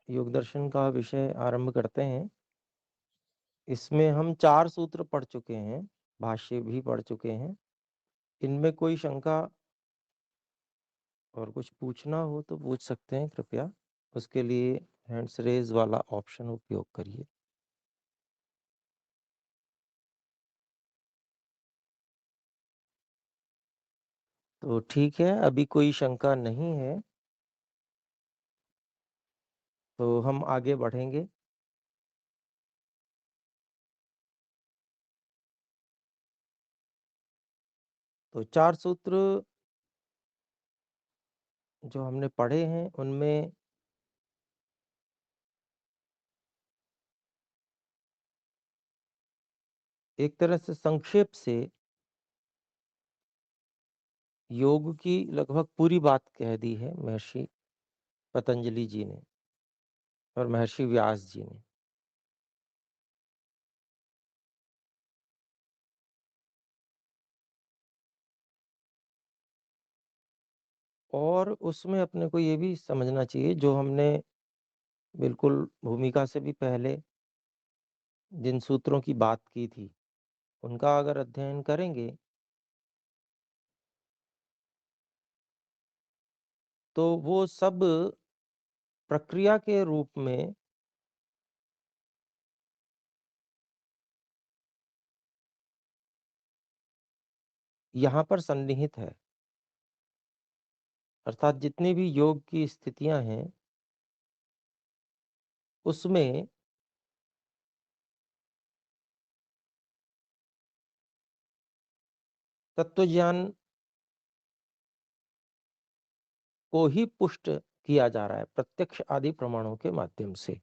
योग दर्शन का विषय आरंभ करते हैं। इसमें हम 4 सूत्र पढ़ चुके हैं, भाष्य भी पढ़ चुके हैं। इनमें कोई शंका और कुछ पूछना हो तो पूछ सकते हैं कृपया। उसके लिए हैंड्स रेज़ वाला ऑप्शन उपयोग करिए। तो ठीक है, अभी कोई शंका नहीं है, तो हम आगे बढ़ेंगे। तो 4 सूत्र जो हमने पढ़े हैं, उनमें एक तरह से संक्षेप से योग की लगभग पूरी बात कह दी है महर्षि पतंजलि जी ने और महर्षि व्यास जी ने। और उसमें अपने को ये भी समझना चाहिए, जो हमने बिल्कुल भूमिका से भी पहले जिन सूत्रों की बात की थी, उनका अगर अध्ययन करेंगे तो वो सब प्रक्रिया के रूप में यहाँ पर सन्निहित है। अर्थात जितनी भी योग की स्थितियां हैं, उसमें तत्वज्ञान को ही पुष्ट किया जा रहा है प्रत्यक्ष आदि प्रमाणों के माध्यम से।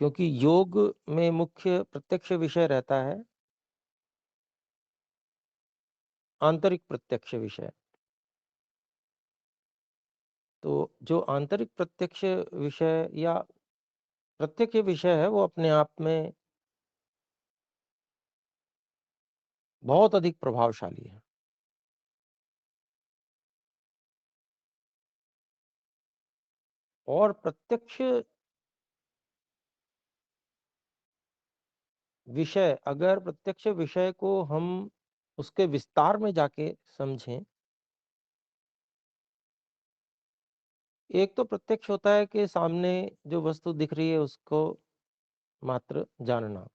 क्योंकि योग में मुख्य प्रत्यक्ष विषय रहता है आंतरिक प्रत्यक्ष विषय। तो जो आंतरिक प्रत्यक्ष विषय या प्रत्यक्ष विषय है, वो अपने आप में बहुत अधिक प्रभावशाली है। और प्रत्यक्ष विषय, अगर प्रत्यक्ष विषय को हम उसके विस्तार में जाके समझें, एक तो प्रत्यक्ष होता है कि सामने जो वस्तु दिख रही है उसको मात्र जानना।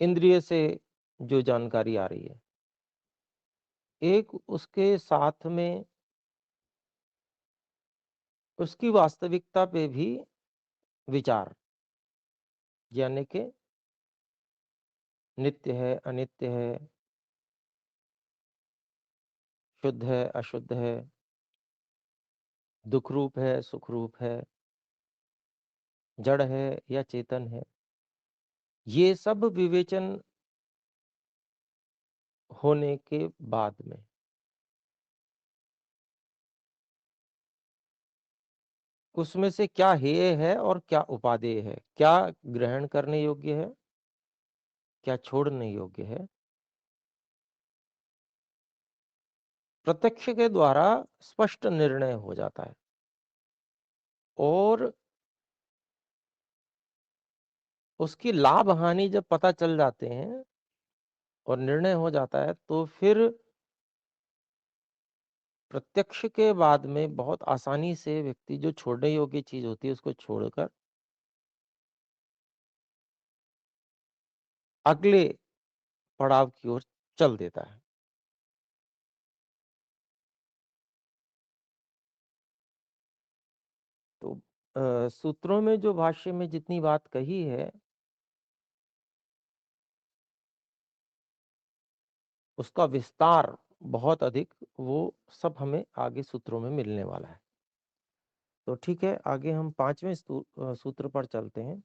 इंद्रिय से जो जानकारी आ रही है, एक उसके साथ में उसकी वास्तविकता पे भी विचार, यानी कि नित्य है, अनित्य है, शुद्ध है, अशुद्ध है, दुख रूप है, सुख रूप है, जड़ है या चेतन है, ये सब विवेचन होने के बाद में उसमें से क्या हेय है और क्या उपादेय है, क्या ग्रहण करने योग्य है, क्या छोड़ने योग्य है, प्रत्यक्ष के द्वारा स्पष्ट निर्णय हो जाता है। और उसकी लाभ हानि जब पता चल जाते हैं और निर्णय हो जाता है, तो फिर प्रत्यक्ष के बाद में बहुत आसानी से व्यक्ति जो छोड़ने योग्य चीज होती है उसको छोड़कर अगले पड़ाव की ओर चल देता है। तो सूत्रों में जो भाष्य में जितनी बात कही है, उसका विस्तार बहुत अधिक, वो सब हमें आगे सूत्रों में मिलने वाला है। तो ठीक है, आगे हम 5वें सूत्र पर चलते हैं।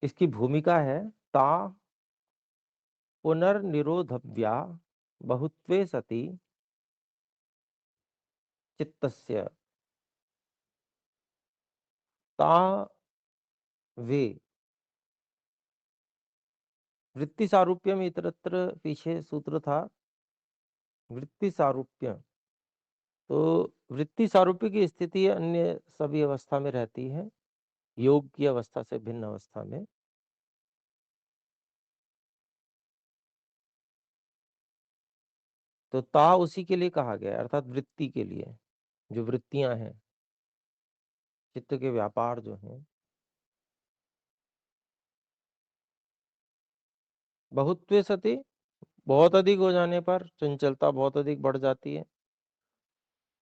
इसकी भूमिका है ता पुनर्निरोधव्या बहुत्वे सति चित्तस्य ता वे वृत्ति सारूप्यम इतरत्र पीछे सूत्र था वृत्ति सारूप्य। तो वृत्ति सारूप्य की स्थिति अन्य सभी अवस्था में रहती है, योग की अवस्था से भिन्न अवस्था में। तो ता उसी के लिए कहा गया है, अर्थात वृत्ति के लिए, जो वृत्तियां हैं, चित्त के व्यापार जो हैं। बहुत्वे सति, बहुत अधिक हो जाने पर चंचलता बहुत अधिक बढ़ जाती है,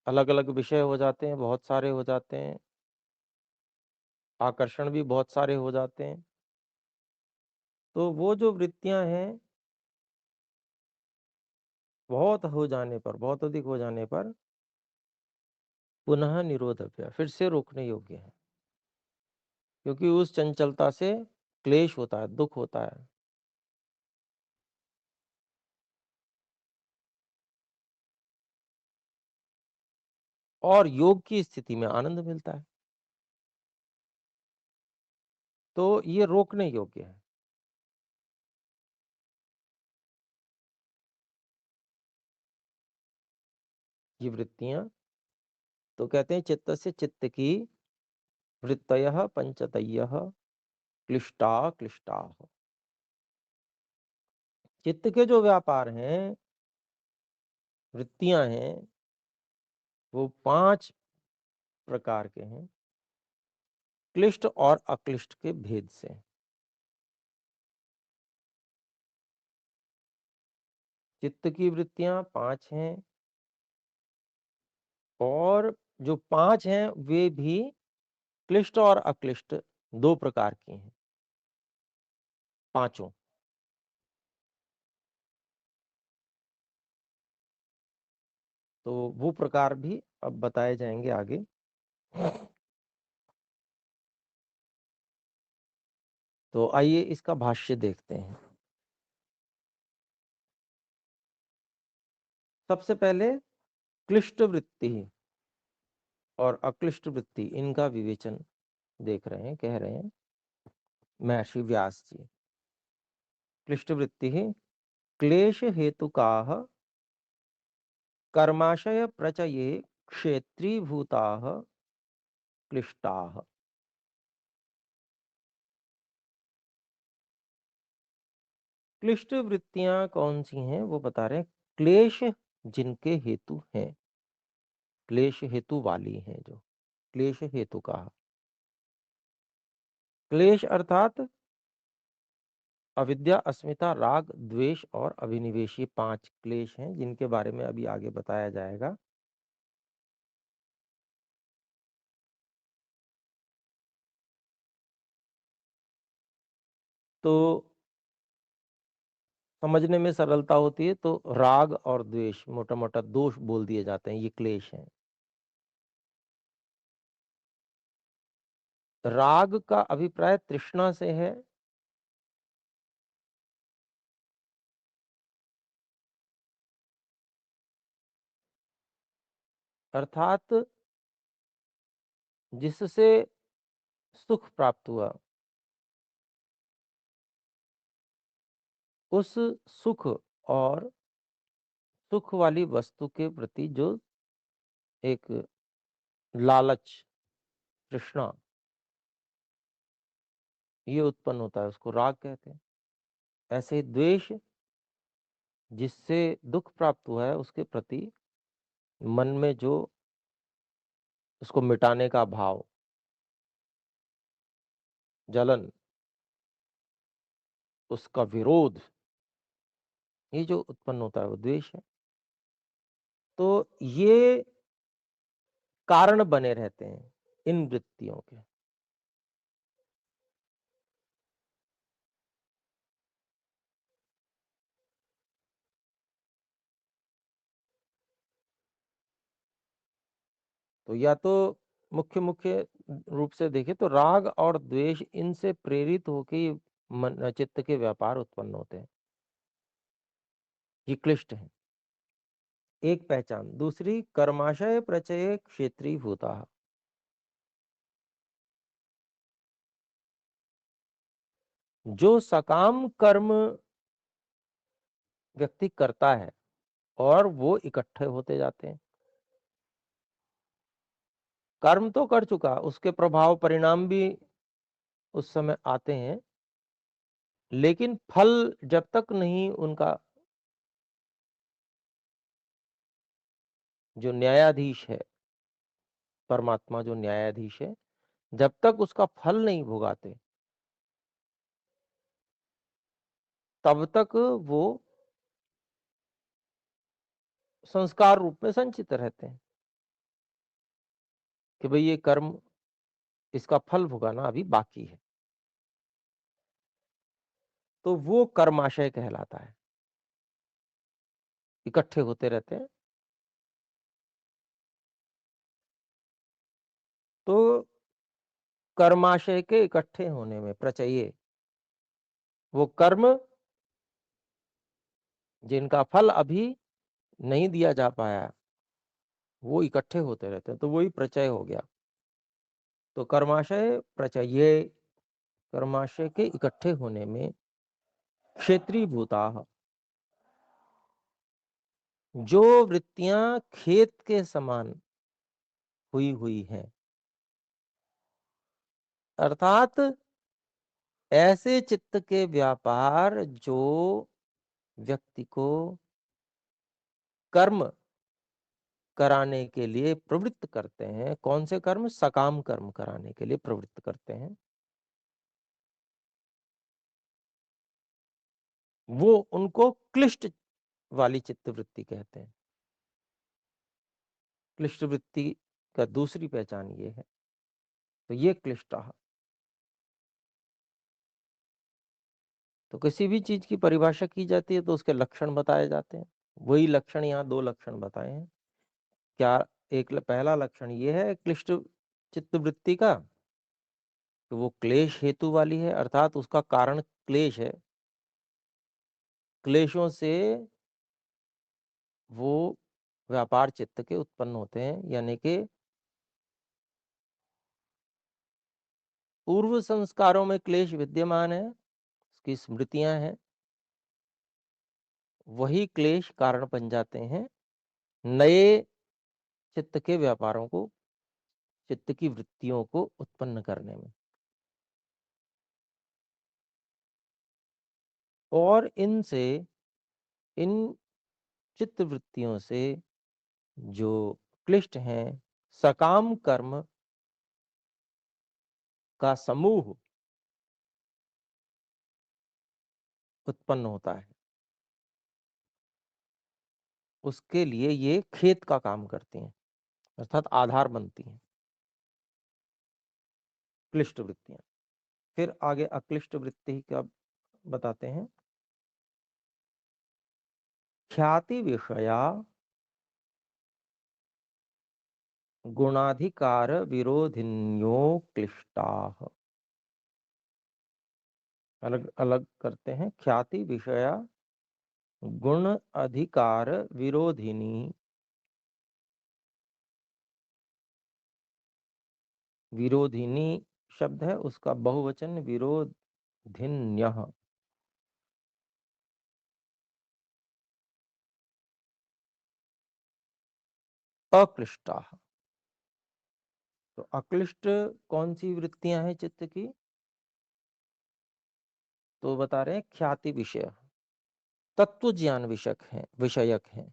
अलग अलग विषय हो जाते हैं, बहुत सारे हो जाते हैं, आकर्षण भी बहुत सारे हो जाते हैं। तो वो जो वृत्तियां हैं, बहुत हो जाने पर, बहुत अधिक हो जाने पर पुनः निरोधव्य, फिर से रोकने योग्य है, क्योंकि उस चंचलता से क्लेश होता है, दुख होता है। और योग की स्थिति में आनंद मिलता है। तो ये रोकने योग्य है। ये वृत्तियां, तो कहते हैं चित्त से चित्त की वृत्तयः पंचतयः क्लिष्टा क्लिष्टा। चित्त के जो व्यापार हैं, वृत्तियां हैं, वो 5 प्रकार के हैं, क्लिष्ट और अक्लिष्ट के भेद से। चित्त की वृत्तियां 5 हैं, और जो 5 हैं वे भी क्लिष्ट और अक्लिष्ट 2 प्रकार की हैं, पांचों। तो वो प्रकार भी अब बताए जाएंगे आगे। तो आइए इसका भाष्य देखते हैं। सबसे पहले क्लिष्ट वृत्ति और अक्लिष्ट वृत्ति, इनका विवेचन देख रहे हैं, कह रहे हैं महर्षि व्यास जी। क्लिष्ट वृत्ति क्लेश हेतुकाः कर्माशय प्रचये क्षेत्रीभूताः क्लिष्टाः। क्लिष्ट वृत्तियां कौन सी हैं वो बता रहे हैं, क्लेश जिनके हेतु हैं, क्लेश हेतु वाली हैं, जो क्लेश हेतु का। क्लेश अर्थात अविद्या, अस्मिता, राग, द्वेष और अभिनिवेश, ये 5 क्लेश हैं, जिनके बारे में अभी आगे बताया जाएगा। तो समझने में सरलता होती है, तो राग और द्वेष मोटा मोटा दोष बोल दिए जाते हैं, ये क्लेश हैं। राग का अभिप्राय तृष्णा से है, अर्थात जिससे सुख प्राप्त हुआ, उस सुख और सुख वाली वस्तु के प्रति जो एक लालच, तृष्णा, ये उत्पन्न होता है, उसको राग कहते हैं। ऐसे ही द्वेष, जिससे दुख प्राप्त हुआ है उसके प्रति मन में जो उसको मिटाने का भाव, जलन, उसका विरोध, ये जो उत्पन्न होता है वो द्वेष है। तो ये कारण बने रहते हैं इन वृत्तियों के। तो या तो मुख्य मुख्य रूप से देखें तो राग और द्वेष, इनसे प्रेरित होकर ये मन चित्त के व्यापार उत्पन्न होते हैं, ये क्लिष्ट है। एक पहचान। दूसरी, कर्माशय प्रचय क्षेत्रीभूता। जो सकाम कर्म व्यक्ति करता है और वो इकट्ठे होते जाते हैं। कर्म तो कर चुका, उसके प्रभाव परिणाम भी उस समय आते हैं, लेकिन फल जब तक नहीं उनका जो न्यायाधीश है, परमात्मा जो न्यायाधीश है, जब तक उसका फल नहीं भुगाते, तब तक वो संस्कार रूप में संचित रहते हैं कि भाई ये कर्म, इसका फल भुगाना अभी बाकी है। तो वो कर्माशय कहलाता है, इकट्ठे होते रहते हैं। तो कर्माशय के इकट्ठे होने में प्रचये, वो कर्म जिनका फल अभी नहीं दिया जा पाया, वो इकट्ठे होते रहते हैं, तो वही प्रचय हो गया। तो कर्माशय प्रचये, कर्माशय के इकट्ठे होने में क्षेत्रीय भूता, जो वृत्तियां खेत के समान हुई हुई हैं, अर्थात ऐसे चित्त के व्यापार जो व्यक्ति को कर्म कराने के लिए प्रवृत्त करते हैं। कौन से कर्म? सकाम कर्म कराने के लिए प्रवृत्त करते हैं। वो उनको क्लिष्ट वाली चित्त वृत्ति कहते हैं। क्लिष्ट वृत्ति का दूसरी पहचान ये है। तो ये क्लिष्ट, तो किसी भी चीज की परिभाषा की जाती है तो उसके लक्षण बताए जाते हैं। वही लक्षण यहाँ दो लक्षण बताए हैं। क्या? एक पहला लक्षण ये है क्लिष्ट चित्त वृत्ति का, तो वो क्लेश हेतु वाली है, अर्थात उसका कारण क्लेश है। क्लेशों से वो व्यापार चित्त के उत्पन्न होते हैं, यानी कि पूर्व संस्कारों में क्लेश विद्यमान है, उसकी स्मृतियां हैं, वही क्लेश कारण बन जाते हैं नए चित्त के व्यापारों को, चित्त की वृत्तियों को उत्पन्न करने में। और इनसे, इन चित्त वृत्तियों से जो क्लिष्ट हैं, सकाम कर्म का समूह उत्पन्न होता है। उसके लिए ये खेत का काम करती हैं, अर्थात आधार बनती हैं क्लिष्ट वृत्तियां। फिर आगे अक्लिष्ट वृत्ति का बताते हैं। ख्याति विषया गुणाधिकार विरोधिन्यो क्लिष्टाः। अलग अलग करते हैं। ख्याति विषया गुण अधिकार विरोधिनी, विरोधिनी शब्द है, उसका बहुवचन विरोधिन्यः। अक्लिष्टाः। तो अक्लिष्ट कौन सी वृत्तियां हैं चित्त की? तो बता रहे हैं ख्याति विषय, तत्व ज्ञान विषयक है।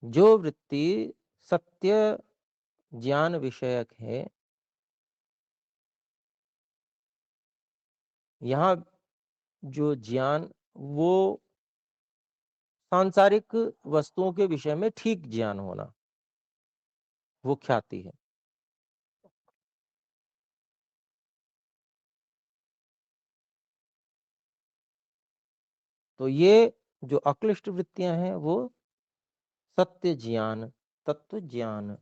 जो वृत्ति सत्य ज्ञान विषयक है, यहाँ जो ज्ञान, वो सांसारिक वस्तुओं के विषय में ठीक ज्ञान होना, वो ख्याति है। तो ये जो अक्लिष्ट वृत्तियां हैं वो सत्य ज्ञान, तत्व ज्ञान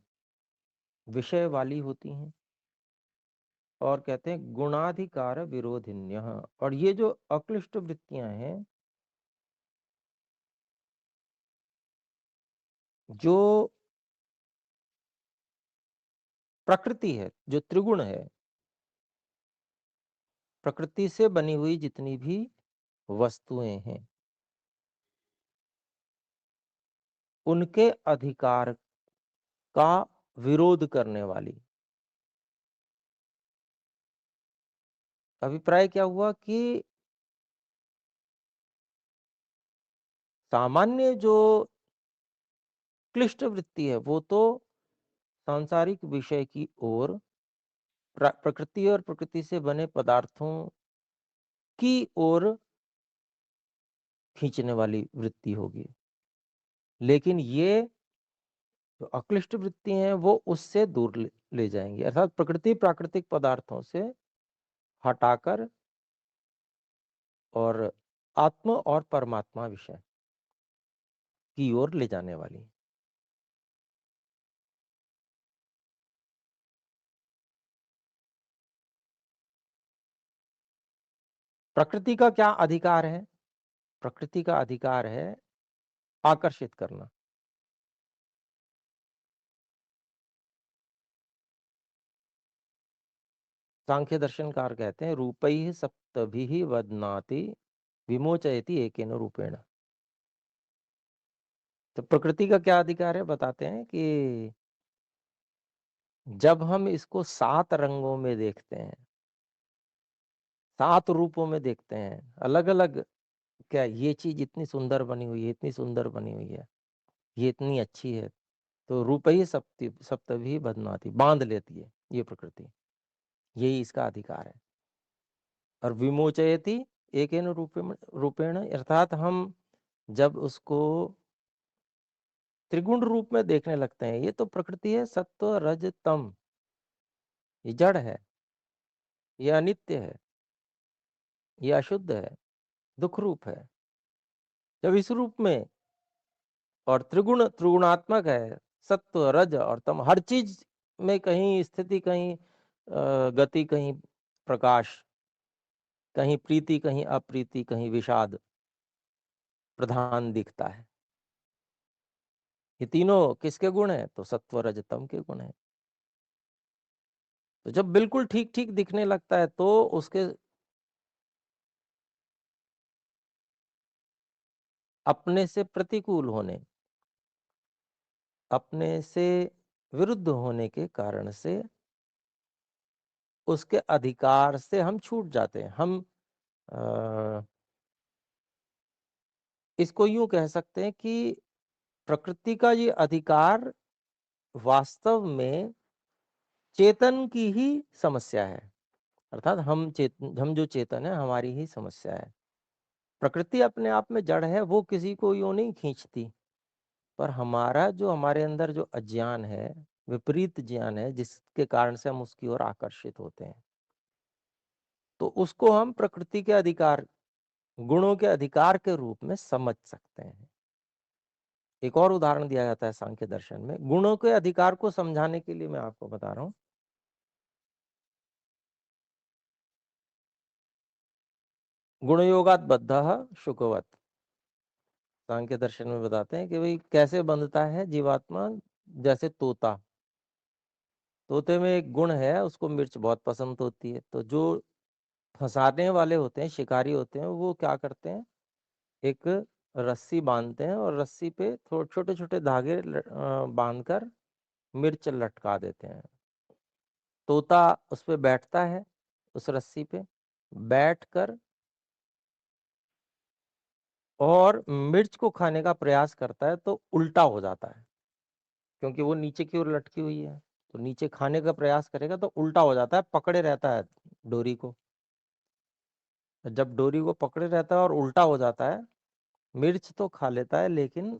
विषय वाली होती हैं। और कहते हैं गुणाधिकार विरोधिन्य। और ये जो अक्लिष्ट वृत्तियां हैं, जो प्रकृति है, जो त्रिगुण है, प्रकृति से बनी हुई जितनी भी वस्तुएं हैं, उनके अधिकार का विरोध करने वाली। अभिप्राय क्या हुआ कि सामान्य जो क्लिष्ट वृत्ति है वो तो सांसारिक विषय की ओर, प्रकृति और प्रकृति से बने पदार्थों की ओर खींचने वाली वृत्ति होगी। लेकिन ये जो अक्लिष्ट वृत्ति हैं वो उससे दूर ले जाएंगी, अर्थात प्रकृति प्राकृतिक पदार्थों से हटाकर और आत्म और परमात्मा विषय की ओर ले जाने वाली। प्रकृति का क्या अधिकार है? प्रकृति का अधिकार है आकर्षित करना। सांख्य दर्शनकार कहते हैं रूपैः सप्तभिः वदनाति विमोचयति एकेन रूपेण। तो प्रकृति का क्या अधिकार है बताते हैं कि जब हम इसको 7 रंगों में देखते हैं, 7 रूपों में देखते हैं, अलग-अलग, क्या ये चीज इतनी सुंदर बनी हुई है, इतनी सुंदर बनी हुई है, ये इतनी अच्छी है, तो रूपैः सप्तभिः बध्नाति, बांध लेती है ये प्रकृति। यही इसका अधिकार है। और विमोचयति एकेन रूपेण, अर्थात हम जब उसको त्रिगुण रूप में देखने लगते हैं, ये तो प्रकृति है सत्व रज तम, ये जड़ है, ये अनित्य है, ये अशुद्ध है, दुख रूप है। जब इस रूप में और त्रिगुणात्मक है, सत्व रज और तम, हर चीज में कहीं स्थिति, कहीं गति, कहीं प्रकाश, कहीं प्रीति, कहीं अप्रीति, कहीं विषाद प्रधान दिखता है। ये तीनों किसके गुण हैं? तो सत्व रज तम के गुण हैं। तो जब बिल्कुल ठीक ठीक दिखने लगता है तो उसके अपने से प्रतिकूल होने, अपने से विरुद्ध होने के कारण से उसके अधिकार से हम छूट जाते हैं। हम इसको यूं कह सकते हैं कि प्रकृति का ये अधिकार वास्तव में चेतन की ही समस्या है, अर्थात हम जो चेतन है हमारी ही समस्या है। प्रकृति अपने आप में जड़ है, वो किसी को यूं नहीं खींचती, पर हमारा जो हमारे अंदर जो अज्ञान है, विपरीत ज्ञान है, जिसके कारण से हम उसकी ओर आकर्षित होते हैं, तो उसको हम प्रकृति के अधिकार, गुणों के अधिकार के रूप में समझ सकते हैं। एक और उदाहरण दिया जाता है सांख्य दर्शन में गुणों के अधिकार को समझाने के लिए, मैं आपको बता रहा हूं। गुणयोगात बद्धः शुकवत, सांख्य दर्शन में बताते हैं कि भाई कैसे बंधता है जीवात्मा, जैसे तोता। तोते में एक गुण है, उसको मिर्च बहुत पसंद होती है, तो जो फंसाने वाले होते हैं, शिकारी होते हैं, वो क्या करते हैं, एक रस्सी बांधते हैं और रस्सी पे थोड़े छोटे छोटे धागे बांधकर मिर्च लटका देते हैं। तोता उस पे बैठता है, उस रस्सी पे बैठकर, और मिर्च को खाने का प्रयास करता है तो उल्टा हो जाता है, क्योंकि वो नीचे की ओर लटकी हुई है, तो नीचे खाने का प्रयास करेगा तो उल्टा हो जाता है, पकड़े रहता है डोरी को। जब डोरी को पकड़े रहता है और उल्टा हो जाता है, मिर्च तो खा लेता है, लेकिन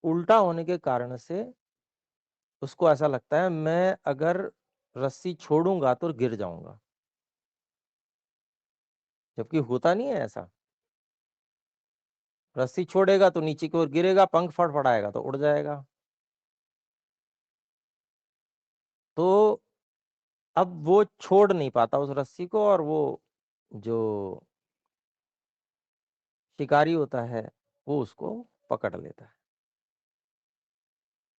उल्टा होने के कारण से उसको ऐसा लगता है मैं अगर रस्सी छोड़ूंगा तो गिर जाऊंगा, जबकि होता नहीं है ऐसा। रस्सी छोड़ेगा तो नीचे की ओर गिरेगा, पंख फड़फड़ाएगा तो उड़ जाएगा। तो अब वो छोड़ नहीं पाता उस रस्सी को, और वो जो शिकारी होता है वो उसको पकड़ लेता है।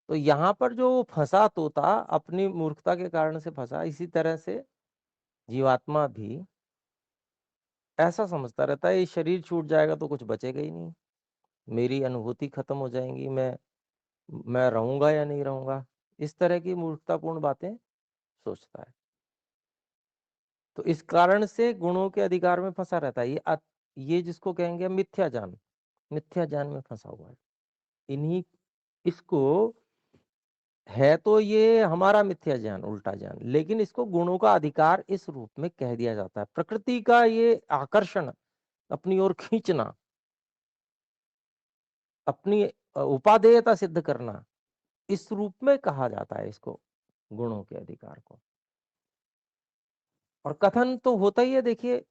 तो यहाँ पर जो फंसा तोता अपनी मूर्खता के कारण से फंसा, इसी तरह से जीवात्मा भी ऐसा समझता रहता है, ये शरीर छूट जाएगा तो कुछ बचेगा ही नहीं, मेरी अनुभूति खत्म हो जाएंगी, मैं रहूंगा या नहीं रहूंगा, इस तरह की मूर्खतापूर्ण बातें सोचता है। तो इस कारण से गुणों के अधिकार में फंसा रहता है, ये जिसको कहेंगे मिथ्या ज्ञान में फंसा हुआ है। इन्हीं इसको है तो ये हमारा मिथ्या ज्ञान, उल्टा ज्ञान, लेकिन इसको गुणों का अधिकार इस रूप में कह दिया जाता है। प्रकृति का ये आकर्षण, अपनी ओर खींचना, अपनी उपादेयता सिद्ध करना, इस रूप में कहा जाता है इसको, गुणों के अधिकार को। और कथन तो होता ही है, देखिए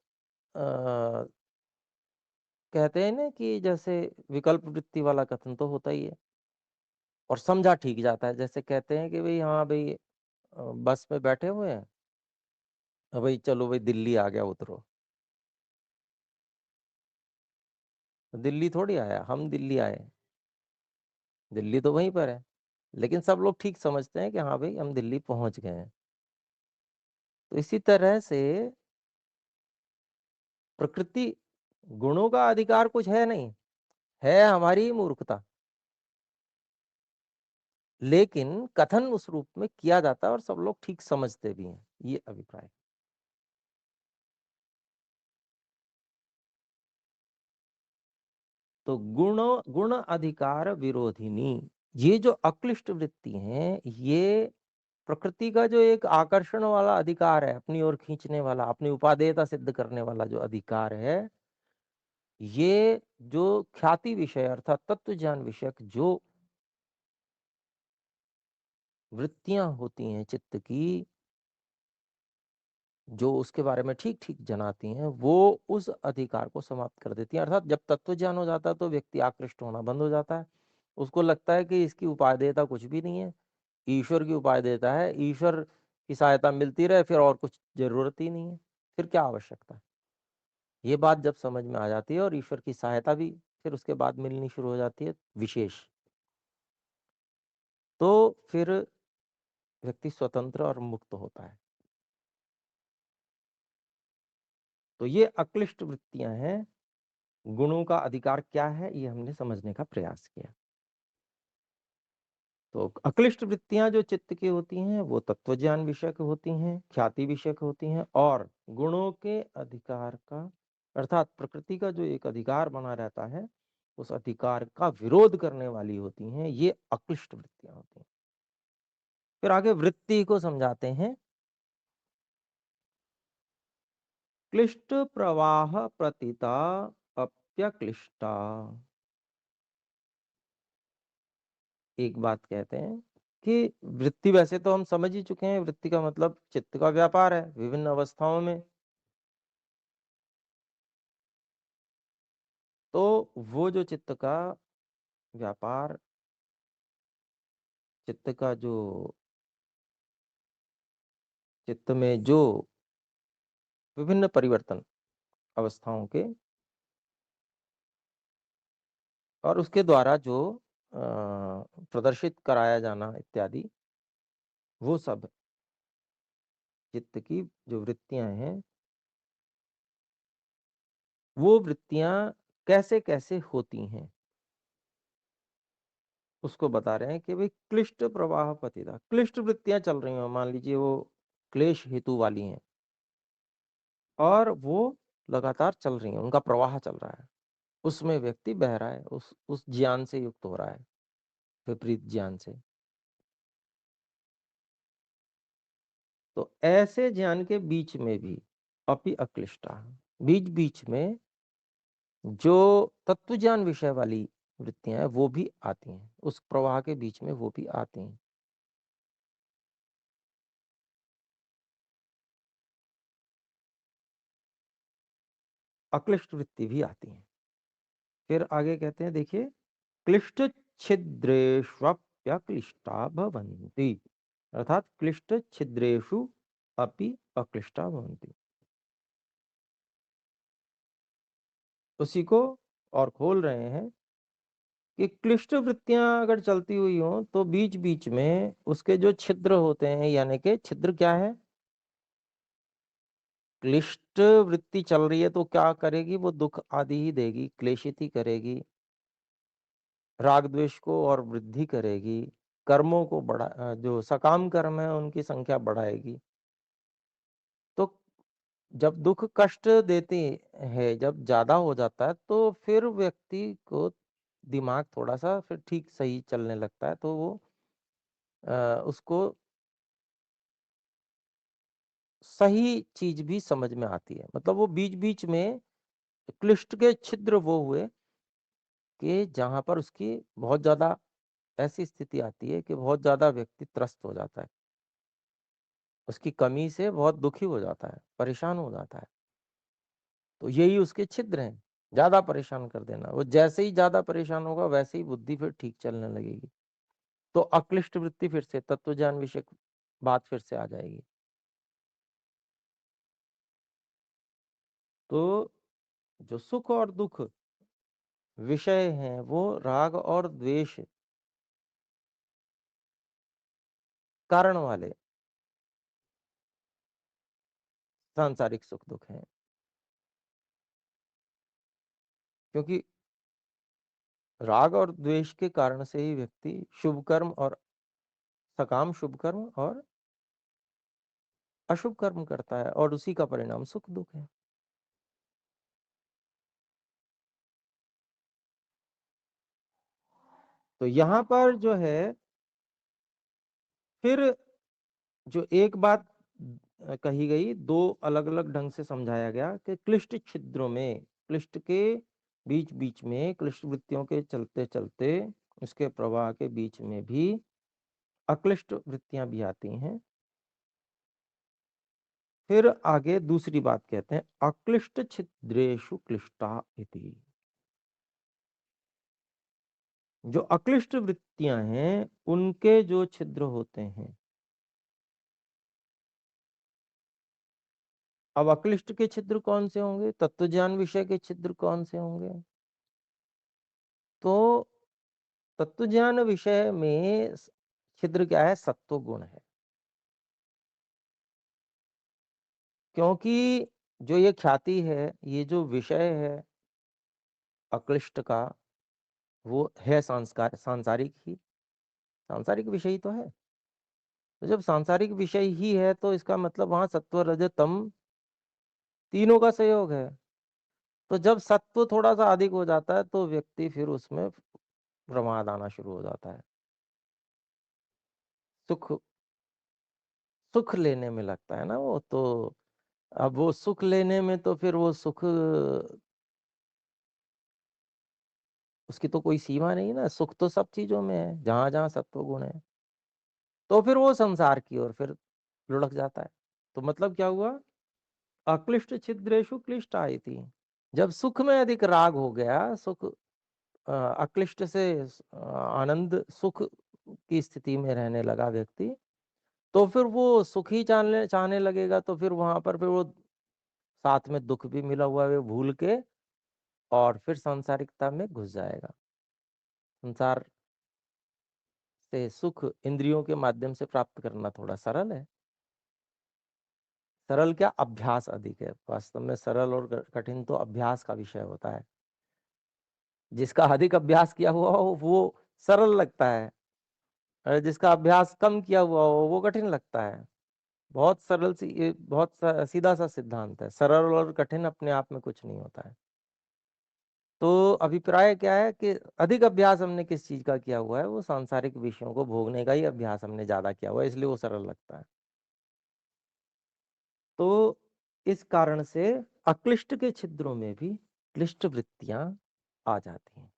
कहते हैं ना कि जैसे विकल्प वृत्ति वाला कथन तो होता ही है, और समझा ठीक जाता है। जैसे कहते हैं कि भाई हाँ भाई, बस में बैठे हुए हैं, भाई चलो भाई दिल्ली आ गया, उतरो। दिल्ली थोड़ी आया, हम दिल्ली आए, दिल्ली तो वहीं पर है, लेकिन सब लोग ठीक समझते हैं कि हाँ भाई हम दिल्ली पहुंच गए हैं। तो इसी तरह से प्रकृति, गुणों का अधिकार कुछ है नहीं, है हमारी मूर्खता, लेकिन कथन उस रूप में किया जाता है और सब लोग ठीक समझते भी हैं, ये अभिप्राय। तो गुण अधिकार विरोधिनी, ये जो अक्लिष्ट वृत्ति हैं, ये प्रकृति का जो एक आकर्षण वाला अधिकार है, अपनी ओर खींचने वाला, अपनी उपादेयता सिद्ध करने वाला जो अधिकार है, ये जो ख्याति विषय अर्थात तत्व ज्ञान विषयक जो वृत्तियां होती हैं चित्त की, जो उसके बारे में ठीक ठीक जनाती हैं, वो उस अधिकार को समाप्त कर देती हैं। अर्थात जब तत्व ज्ञान हो जाता है तो व्यक्ति आकृष्ट होना बंद हो जाता है, उसको लगता है कि इसकी उपादेयता कुछ भी नहीं है, ईश्वर की उपादेयता है, ईश्वर की सहायता मिलती रहे, फिर और कुछ जरूरत ही नहीं है, फिर क्या आवश्यकता है। ये बात जब समझ में आ जाती है और ईश्वर की सहायता भी फिर उसके बाद मिलनी शुरू हो जाती है विशेष, तो फिर व्यक्ति स्वतंत्र और मुक्त होता है। तो ये अक्लिष्ट वृत्तियां हैं। गुणों का अधिकार क्या है, ये हमने समझने का प्रयास किया। तो अक्लिष्ट वृत्तियां जो चित्त की होती हैं वो तत्व ज्ञान विषयक होती हैं, ख्याति विषयक होती हैं, और गुणों के अधिकार का अर्थात प्रकृति का जो एक अधिकार बना रहता है, उस अधिकार का विरोध करने वाली होती हैं, ये अक्लिष्ट वृत्तियां होती हैं। फिर आगे वृत्ति को समझाते हैं। क्लिष्ट प्रवाह प्रतिता अप्यक्लिष्टा। एक बात कहते हैं कि वृत्ति, वैसे तो हम समझ ही चुके हैं, वृत्ति का मतलब चित्त का व्यापार है विभिन्न अवस्थाओं में। तो वो जो चित्त का व्यापार, चित्त का जो चित्त में जो विभिन्न परिवर्तन अवस्थाओं के, और उसके द्वारा जो प्रदर्शित कराया जाना इत्यादि, वो सब चित्त की जो वृत्तियां हैं, वो वृत्तियां कैसे कैसे होती हैं उसको बता रहे हैं कि भाई क्लिष्ट प्रवाह पतिता, क्लिष्ट वृत्तियां चल रही हैं, मान लीजिए वो क्लेश हेतु वाली हैं और वो लगातार चल रही हैं, उनका प्रवाह चल रहा है, उसमें व्यक्ति बह रहा है, उस ज्ञान से युक्त हो रहा है, विपरीत ज्ञान से। तो ऐसे ज्ञान के बीच में भी अपि अक्लिष्टा, बीच बीच में जो तत्व ज्ञान विषय वाली वृत्तियां हैं वो भी आती हैं, उस प्रवाह के बीच में वो भी आती हैं। अक्लिष्ट वृत्ति भी आती हैं। फिर आगे कहते हैं, देखिए, क्लिष्ट छिद्रेष्वप्यक्लिष्टा भवन्ति, अर्थात क्लिष्ट छिद्रेषु अपि अक्लिष्टा भवन्ति। उसी को और खोल रहे हैं कि क्लिष्ट वृत्तियां अगर चलती हुई हो तो बीच बीच में उसके जो छिद्र होते हैं, यानी कि छिद्र क्या है, क्लिष्ट वृत्ति चल रही है तो क्या करेगी, वो दुख आदि ही देगी, क्लेशित ही करेगी, राग द्वेष को और वृद्धि करेगी, कर्मों को जो सकाम कर्म है उनकी संख्या बढ़ाएगी। तो जब दुख कष्ट देती है, जब ज्यादा हो जाता है, तो फिर व्यक्ति को दिमाग थोड़ा सा फिर ठीक सही चलने लगता है, तो वो उसको सही चीज भी समझ में आती है। मतलब वो बीच बीच में क्लिष्ट के छिद्र वो हुए कि जहां पर उसकी बहुत ज्यादा ऐसी स्थिति आती है कि बहुत ज्यादा व्यक्ति त्रस्त हो जाता है, उसकी कमी से बहुत दुखी हो जाता है, परेशान हो जाता है। तो यही उसके छिद्र हैं, ज्यादा परेशान कर देना। वो जैसे ही ज्यादा परेशान होगा वैसे ही बुद्धि फिर ठीक चलने लगेगी, तो अक्लिष्ट वृत्ति फिर से तत्व ज्ञान विषय बात फिर से आ जाएगी। तो जो सुख और दुख विषय हैं वो राग और द्वेष कारण वाले सांसारिक सुख दुख हैं, क्योंकि राग और द्वेष के कारण से ही व्यक्ति शुभ कर्म और सकाम शुभ कर्म और अशुभ कर्म करता है, और उसी का परिणाम सुख दुख है। तो यहाँ पर जो है फिर जो एक बात कही गई, दो अलग अलग ढंग से समझाया गया कि क्लिष्ट छिद्रों में, क्लिष्ट के बीच बीच में, क्लिष्ट वृत्तियों के चलते चलते उसके प्रवाह के बीच में भी अक्लिष्ट वृत्तियां भी आती हैं। फिर आगे दूसरी बात कहते हैं, अक्लिष्ट छिद्रेषु क्लिष्टा इति। जो अक्लिष्ट वृत्तियां हैं उनके जो छिद्र होते हैं, अब अक्लिष्ट के छिद्र कौन से होंगे, तत्व ज्ञान विषय के छिद्र कौन से होंगे? तो तत्व ज्ञान विषय में छिद्र क्या है, सत्व गुण है। क्योंकि जो ये ख्याति है, ये जो विषय है अक्लिष्ट का, वो है संस्कार सांसारिक ही, सांसारिक विषय ही तो है। तो जब सांसारिक विषय ही है तो इसका मतलब वहां सत्व रज तम तीनों का सहयोग है। तो जब सत्व थोड़ा सा अधिक हो जाता है तो व्यक्ति फिर उसमें प्रमाद आना शुरू हो जाता है, सुख सुख लेने में लगता है ना वो। तो अब वो सुख लेने में तो फिर वो सुख, उसकी तो कोई सीमा नहीं ना, सुख तो सब चीजों में है जहां जहां सत्व गुण है। तो फिर वो संसार की ओर फिर लुढ़क जाता है। तो मतलब क्या हुआ, अक्लिष्ट छिद्रेषु क्लिष्ट आई थी। जब सुख में अधिक राग हो गया, सुख अक्लिष्ट से आनंद सुख की स्थिति में रहने लगा व्यक्ति, तो फिर वो सुख ही चाहने चाहने लगेगा। तो फिर वहां पर फिर वो साथ में दुख भी मिला हुआ है वो भूल के, और फिर सांसारिकता में घुस जाएगा। संसार से सुख इंद्रियों के माध्यम से प्राप्त करना थोड़ा सरल है। सरल क्या, अभ्यास अधिक है। वास्तव में सरल और कठिन तो अभ्यास का विषय होता है। जिसका अधिक अभ्यास किया हुआ हो वो सरल लगता है, और जिसका अभ्यास कम किया हुआ हो वो कठिन लगता है। बहुत सरल सी, ये बहुत सीधा सा सिद्धांत है। सरल और कठिन अपने आप में कुछ नहीं होता है। तो अभिप्राय क्या है कि अधिक अभ्यास हमने किस चीज का किया हुआ है, वो सांसारिक विषयों को भोगने का ही अभ्यास हमने ज्यादा किया हुआ है, इसलिए वो सरल लगता है। तो इस कारण से अक्लिष्ट के छिद्रों में भी क्लिष्ट वृत्तियां आ जाती हैं।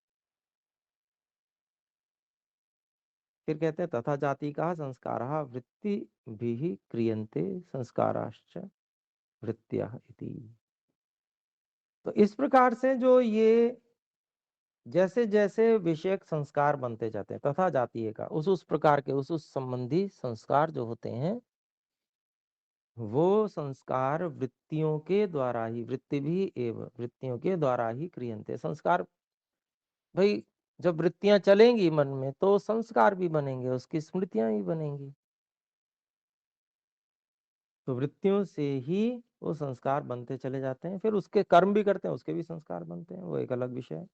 फिर कहते हैं तथा जाति का संस्कार वृत्ति भी क्रियन्ते संस्काराश्च वृत्तिया इति। तो इस प्रकार से जो ये जैसे जैसे विषयक संस्कार बनते जाते हैं, तथा जातीय का उस प्रकार के उस संबंधी संस्कार जो होते हैं, वो संस्कार वृत्तियों के द्वारा ही, वृत्ति भी एवं वृत्तियों के द्वारा ही क्रियन्ते। संस्कार भाई, जब वृत्तियां चलेंगी मन में तो संस्कार भी बनेंगे, उसकी स्मृतियां भी बनेंगी। तो वृत्तियों से ही वो संस्कार बनते चले जाते हैं, फिर उसके कर्म भी करते हैं, उसके भी संस्कार बनते हैं, वो एक अलग विषय है।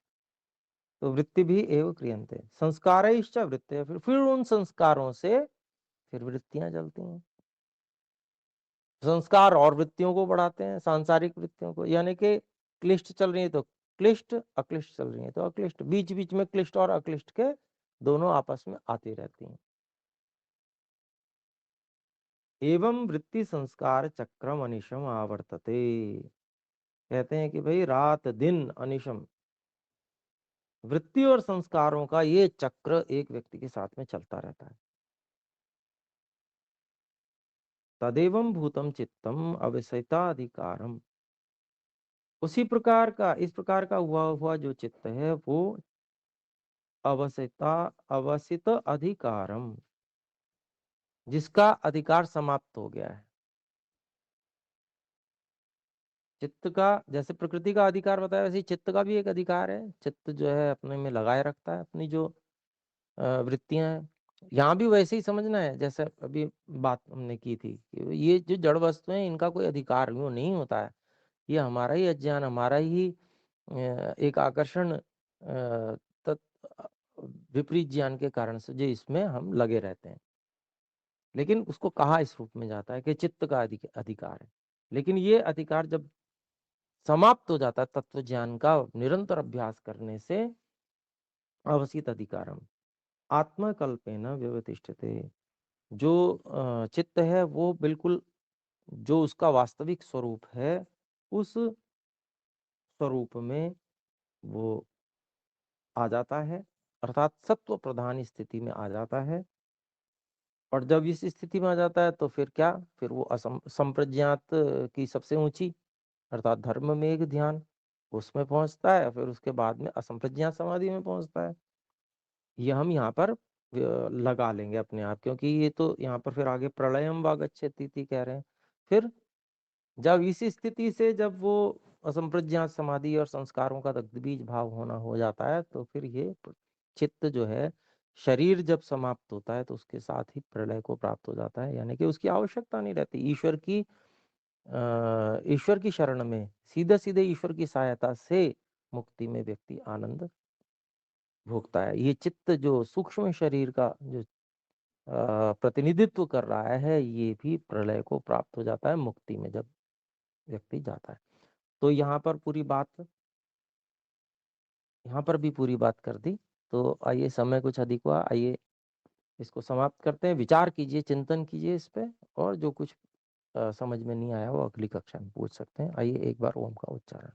तो वृत्ति भी एव क्रियन्ते, संस्कारैश्च वृत्तयः, फिर उन संस्कारों से फिर वृत्तियां चलती हैं। संस्कार और वृत्तियों को बढ़ाते हैं, सांसारिक वृत्तियों को, यानी कि क्लिष्ट चल रही है तो क्लिष्ट, अक्लिष्ट चल रही है तो अक्लिष्ट, बीच बीच में क्लिष्ट और अक्लिष्ट के दोनों आपस में आती रहती हैं। एवं वृत्ति संस्कार चक्रम अनिशम आवर्तते, कहते हैं कि भाई रात दिन अनिशम वृत्ति और संस्कारों का ये चक्र एक व्यक्ति के साथ में चलता रहता है। तदेवं भूतम चित्तम अविषयताधिकारम, उसी प्रकार का, इस प्रकार का हुआ हुआ जो चित्त है वो अवसिता अवसित अधिकारम, जिसका अधिकार समाप्त हो गया है। चित्त का जैसे प्रकृति का अधिकार बताया, वैसे चित्त का भी एक अधिकार है। चित्त जो है अपने में लगाए रखता है अपनी जो वृत्तियां हैं। यहाँ भी वैसे ही समझना है जैसे अभी बात हमने की थी कि ये जो जड़ वस्तु हैं इनका कोई अधिकार यूं नहीं होता है। ये हमारा ही अज्ञान, हमारा ही एक आकर्षण विपरीत ज्ञान के कारण से जो इसमें हम लगे रहते हैं। लेकिन उसको कहा इस रूप में जाता है कि चित्त का अधिकार है। लेकिन ये अधिकार जब समाप्त हो जाता है तत्व ज्ञान का निरंतर अभ्यास करने से, अवसित अधिकारम आत्मकल्पेन व्यवतिष्ठते, जो चित्त है वो बिल्कुल जो उसका वास्तविक स्वरूप है उस स्वरूप में वो आ जाता है, अर्थात सत्व प्रधान स्थिति में आ जाता है। और जब इस स्थिति में आ जाता है तो फिर क्या, फिर वो संप्रज्ञात की सबसे ऊंची अर्थात धर्म में एक ध्यान उसमें पहुंचता है, फिर उसके बाद में असंप्रज्ञात समाधि में पहुंचता है। ये हम यहाँ पर लगा लेंगे अपने आप, क्योंकि ये तो यहाँ पर फिर आगे प्रलयम वा गच्छति कह रहे हैं। फिर जब इस स्थिति से जब वो असंप्रज्ञात समाधि और संस्कारों का दग्धबीज भाव होना हो जाता है तो फिर ये चित्त जो है, शरीर जब समाप्त होता है तो उसके साथ ही प्रलय को प्राप्त हो जाता है, यानी कि उसकी आवश्यकता नहीं रहती। ईश्वर की शरण में सीधे सीधे ईश्वर की सहायता से मुक्ति में व्यक्ति आनंद भोगता है। ये चित्त जो सूक्ष्म शरीर का जो प्रतिनिधित्व कर रहा है, ये भी प्रलय को प्राप्त हो जाता है मुक्ति में जब व्यक्ति जाता है। तो यहाँ पर भी पूरी बात कर दी। तो आइए, समय कुछ अधिक हुआ, आइए इसको समाप्त करते हैं। विचार कीजिए, चिंतन कीजिए इस पे, और जो कुछ समझ में नहीं आया वो अगली कक्षा में पूछ सकते हैं। आइए एक बार ओम का उच्चारण।